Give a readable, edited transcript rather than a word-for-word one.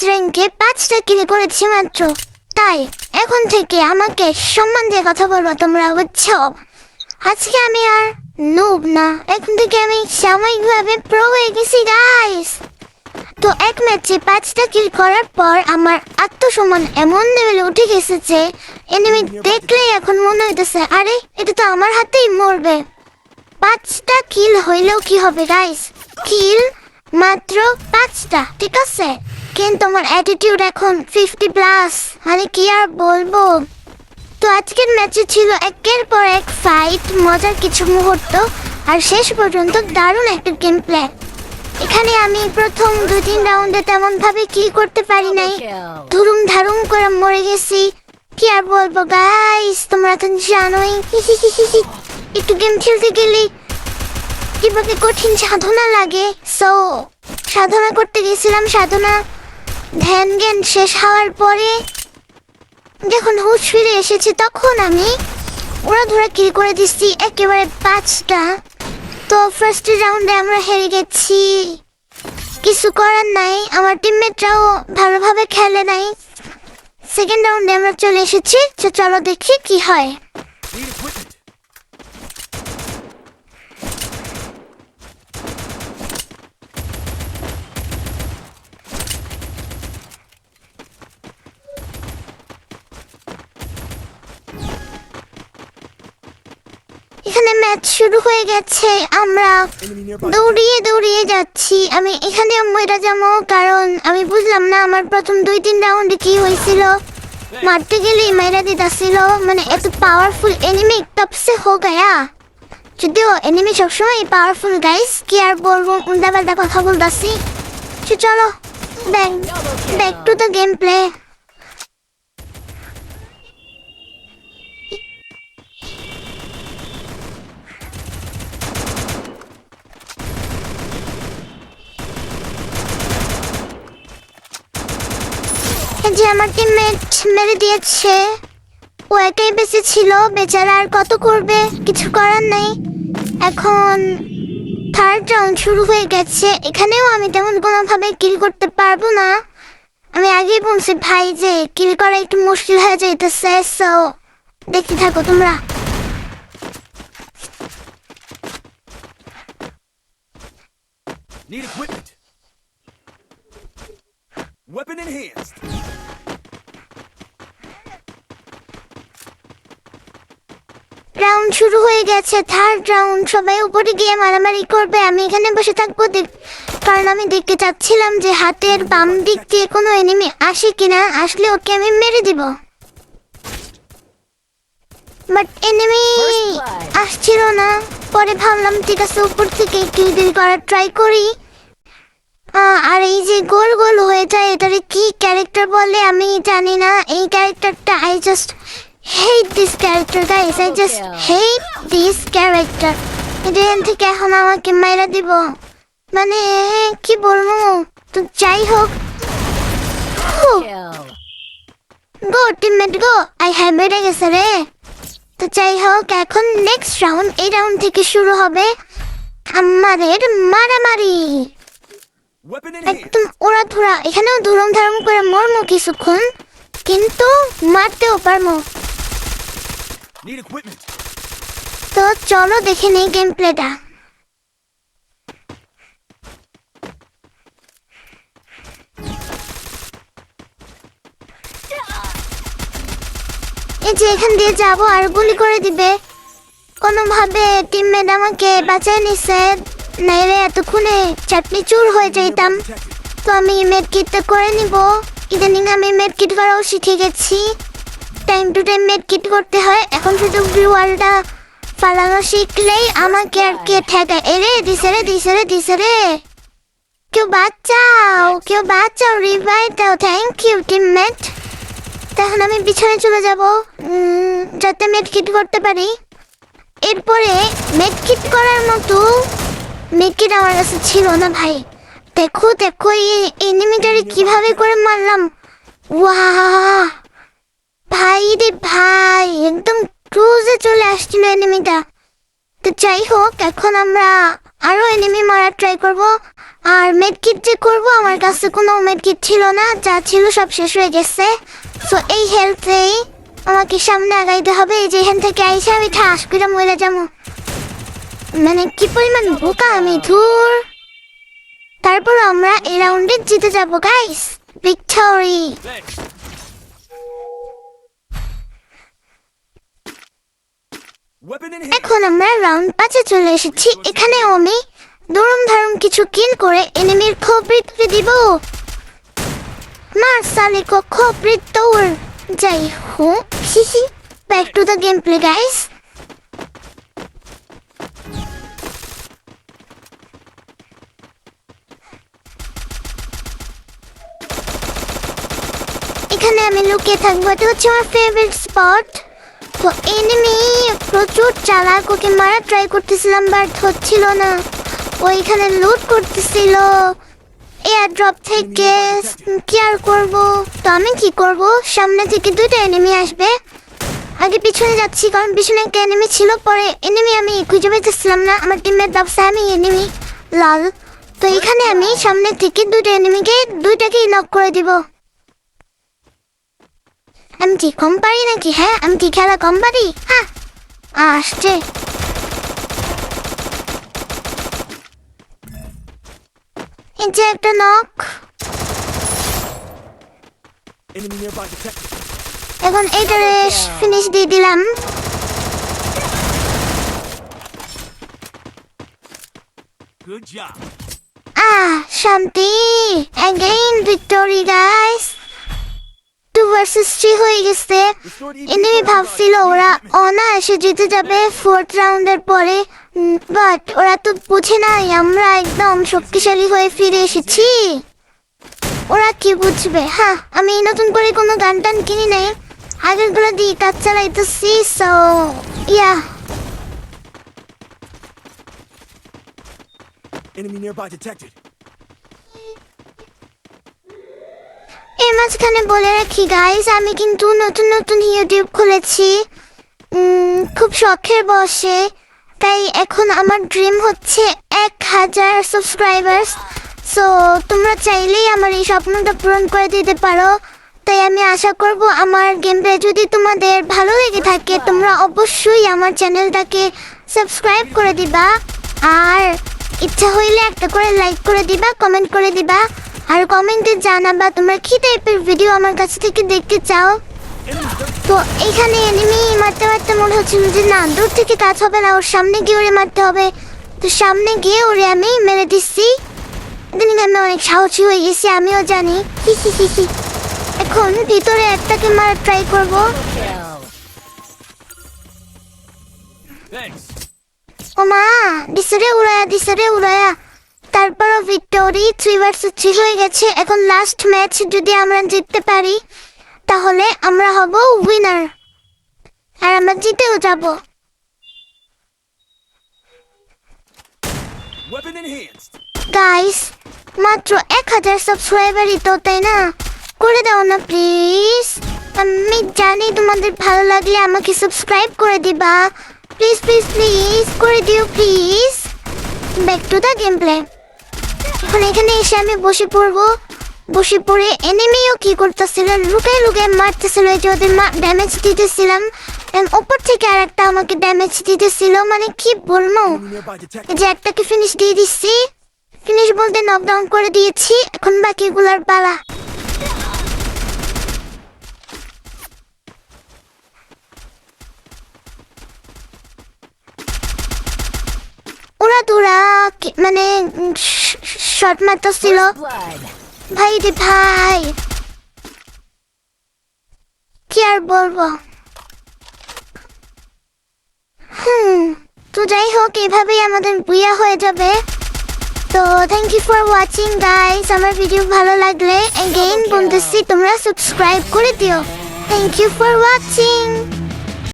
র্যাঙ্কে 5টা কিল করেছি মাত্র। তাই এখন থেকে আমাকে সম্মান দিয়ে কথা বলবো তোমরা, বুঝছো? আজকে আমি আর নুব না, এখন থেকে আমি সাময়িকভাবে প্রো হয়ে গেছি গাইস। তো এক ম্যাচে 5টা কিল করার পর আমার আত্মসম্মান এমন লেভেলে উঠে গেছে যে এনিমি দেখলেই এখন মনে হইতেছে আরে এটা তো আমার হাতেই মরবে। 5টা কিল হইলেও কি হবে গাইস, কিল মাত্র 5টা, ঠিক আছে, কিন্তু আমার অ্যাটিটিউড এখন 50+। মানে কি আর বলবো। তো আজকের ম্যাচে ছিল একের পর এক ফাইট, মজার কিছু মুহূর্ত, আর শেষ পর্যন্ত দারুণ একটা গেম প্লে। এখানে আমি প্রথম 2-3 রাউন্ডে তেমন ভাবে কি করতে পারি নাই, ধুরুম ধারুম করে মরে গেছি। কি আর বলবো গাইস, তোমরা তো জানোই একটু গেম খেলতে গেলে কিভাবে কঠিন সাধনা লাগে। সো সাধনা করতে গেছিলাম, সাধনা ধ্যান জ্ঞান শেষ হওয়ার পরে যখন হুঁশ ফিরে এসেছে তখন আমি ওরা ধরা কিল করে দিচ্ছি একেবারে 5টা। তো ফার্স্ট রাউন্ডে আমরা হেরে গেছি, কিছু করার নাই, আমার টিমমেটরাও ভালোভাবে খেলে নাই। সেকেন্ড রাউন্ডে আমরা চলে এসেছি, তো চলো দেখি কি হয়। এখানে ম্যাচ শুরু হয়ে গেছে, আমরা দৌড়িয়ে দৌড়িয়ে যাচ্ছি। আমি এখানে মরে যাবো কারণ আমি বুঝলাম না আমার প্রথম 2-3 রাউন্ডে কি হয়েছিল। মারতে গেলেই মাইরা দিতাছিল, মানে এত পাওয়ারফুল এনিমি তব সে হো গায়া। যদিও এনিমি সবসময় পাওয়ারফুল গাইস, কি আর বলবো, উল্টা পাল্টা কথা বলতাছি। চলো back to the game play. যে আমার টিমমেট মেরে দিয়েছে, ও একাই বেঁচে ছিল, বেচারা আর কত করবে, কিছু করার নাই। এখন থার্ড রাউন্ড শুরু হয়ে গেছে, এখানেও আমি তেমন কোনোভাবে কিল করতে পারবো না। আমি আগেই বলছি ভাই যে কিল করা একটু মুশকিল হয়ে যাইতেছে। সো দেখতে থাকো তোমরা। Need equipment. Weapon enhanced. Round শুরু হয়ে গেছে, থার্ড রাউন্ড। সবাই উপরে গিয়ে মারামারি করবে, আমি এখানে বসে থাকবো কারণ আমি দেখতে চাচ্ছিলাম যে হাতের বাম দিক দিয়ে কোনো এনিমি আসে কিনা, আসলে ওকে আমি মেরে দিব। বাট এনিমি আসছিল না। পরে ভাবলাম ঠিক আছে উপর থেকে কিল করার ট্রাই করি। আর এই যে গোল গোল হয়ে যায়, এটারে কি ক্যারেক্টার বলে আমি জানি না। এই ক্যারেক্টারটা I just hate this character guys, I just hate this character. এখান থেকে এখন আমাকে মাইরা দিব, মানে কি বলবো। তো যাই হোক, গো টিমমেট গো, আই হ্যাভ মেরে গেছে রে। তো যাই হোক, এখন নেক্সট রাউন্ড, এই রাউন্ড থেকে শুরু হবে আমাদের মারামারি। একদম ওরা ধরা, এখানেও ধুরম ধারম করে মরমো কিছুক্ষণ, কিন্তু মারতেও পারবো। তো চলো দেখে নেই গেম প্লেটা। এই যে এখান দিয়ে যাবো আর গুলি করে দিবে। কোনোভাবে টিমমেট আমাকে বাঁচায় নিছে, নাইলে এতক্ষণে চাটনি চুর হয়ে যাইতাম। তো আমি মেড কিটটা করে নিব। ইদানিং আমি মেড কিট করাও শিখে গেছি, time to time made kit করতে হয়। এখন শুধু গ্লুয়ালটা ফালানো শিখলেই আমাকে আর কে ঠেকায়। এরে দিছে রে। কেউ বাঁচাও, রিভাইভ দাও। Thank you teammate. তখন আমি পিছনে চলে যাব যাতে মেড কিট করতে পারি। এরপরে মেড কিট করার মতো মেড কিট আমার কাছে ছিল না ভাই। দেখো এই এনিমিটারে কিভাবে করে মারলাম। ওয়াহ ভাই রে ভাই, একদম ক্রুজে চলে আসছিল এনিমিটা। তো যাই হোক, এখন আমরা আরো এনিমি মারার ট্রাই করব। আর মেডকিট যে করব, আমার কাছে কোনো মেডকিট ছিল না, যা ছিল সব শেষ হয়ে গেছে। সো এই হেলথেই আমাকে সামনে আগাইতে হবে। এই যে এখান থেকে আইসা আমি ঠাস করে মরে যাবো। মানে কি পরিমাণ বোকা আমি, ধুর। তারপর আমরা এই রাউন্ডে জিতে যাবো guys, victory. Thanks. Weapon in hand. এখন আমরা রাউন্ড 5-এ চলে এসেছি। এখানেও আমি দরম ধারম কিছু কিল করে এনিমির খোপড়ি তুলে দিব। মার সালে কো খোপড়ি তোর। যাই হোক, হিহি, back to the gameplay guys. এখানে আমি লুকিয়ে থাকবো, এটা হচ্ছে আমার ফেভারিট স্পট। তো এনিমি প্রচুর চালাক, ওকে মারা ট্রাই করতেছিলাম বাট হচ্ছিল না। ওইখানে লুট করতেছিল এয়ার ড্রপ থেকে। কি আর করবো, তো আমি কি করব, সামনে থেকে 2টা এনিমি আসবে। আগে পিছনে যাচ্ছি কারণ পিছনে একটা এনিমি ছিল, পরে এনিমি আমি খুঁজে পেতেছিলাম না। আমার টিমমেট ভাবছে আমি এনিমি লাল। তো এখানে আমি সামনে থেকে 2টা এনিমিকে 2টাকেই নক করে দিব। আমি কি কম পারি নাকি? হ্যাঁ, আমি কি খেলা কম পারি? হ্যাঁ, আসছে। এই যে একটা নক। Enemy nearby detected. এখন এইটারে ফিনিশ দিয়ে দিলাম। Good job. শান্তি। Again victory guys. 2 versus 3 হয়ে গেছে। এনিমি ভাবছিল ওরা অনায়াসে জিতে যাবে 4th রাউন্ডের পরে, বাট ওরা তো বুঝে নাই আমরা একদম শক্তিশালী হয়ে ফিরে এসেছি। ওরা কি বুঝবে? হ্যাঁ, আমি নতুন করে কোনো গান টান কিনি নাই, আগেরগুলো দিয়ে কাজ চালাইতেছি। So yeah, Enemy nearby detected. এর মাঝখানে বলে রাখি গাইস, আমি কিন্তু নতুন নতুন ইউটিউব খুলেছি খুব শখের বসে। তাই এখন আমার ড্রিম হচ্ছে 1000 সাবস্ক্রাইবার্স। সো তোমরা চাইলেই আমার এই স্বপ্নটা পূরণ করে দিতে পারো। তাই আমি আশা করব আমার গেম প্লে যদি তোমাদের ভালো লেগে থাকে, তোমরা অবশ্যই আমার চ্যানেলটাকে সাবস্ক্রাইব করে দিবা। আর ইচ্ছা হইলে একটা করে লাইক করে দিবা, কমেন্ট করে দিবা। আর কমেন্টে জানাবা তোমরা কি টাইপের ভিডিও আমার কাছ থেকে দেখতে চাও। তো এখানে এনিমি মারতে মারতে মনে হচ্ছিল যে না, দূর থেকে কাজ হবে না, ওর সামনে গিয়ে ওরে মারতে হবে। তো সামনে গিয়ে ওরে আমি মেরে দিচ্ছি। দিন আমি অনেক সাহসী হয়ে গেছি, আমিও জানি। এখন ভিতরে একটাকে মারা ট্রাই করব। Thanks. ও মা, দিশরে উড়ায়া। তারপরও ভিক্টোরি 3 versus 3 হয়ে গেছে। এখন লাস্ট ম্যাচ যদি আমরা জিততে পারি তাহলে আমরা হব উইনার, আর আমরা জিতেও যাব। Weapon enhanced. গাইস, মাত্র 1000 সাবস্ক্রাইবারই তো, তাই না? করে দাও না প্লিজ। আমি জানি তোমাদের ভালো লাগলে আমাকে সাবস্ক্রাইব করে দিবা। প্লিজ প্লিজ প্লিজ করে দিও please. Back to the game play. এখন এখানে এসে আমি বসে পড়বো। বসে পড়ে এনিমিও কি করতেছিল, লুকায় লুকায় মারতেছিল। এই যে ওদের ড্যামেজ দিতেছিলাম, ওপর থেকে আর একটা আমাকে ড্যামেজ দিতেছিল। মানে কি বলবো, Enemy nearby detected. এই যে একটাকে ফিনিশ দিয়ে দিচ্ছি। ফিনিশ বলতে নকডাউন করে দিয়েছি। এখন বাকিগুলার পালা। ওরা তোরা মানে শর্ট মারতেছিল। ভাই রে ভাই, কি আর বলবো। তো যাই হোক, এভাবেই আমাদের বুয়া হয়ে যাবে। তো thank you for watching guys. আমার ভিডিও ভালো লাগলে এগেইন বলতেছি তোমরা সাবস্ক্রাইব করে দিও। Thank you for watching.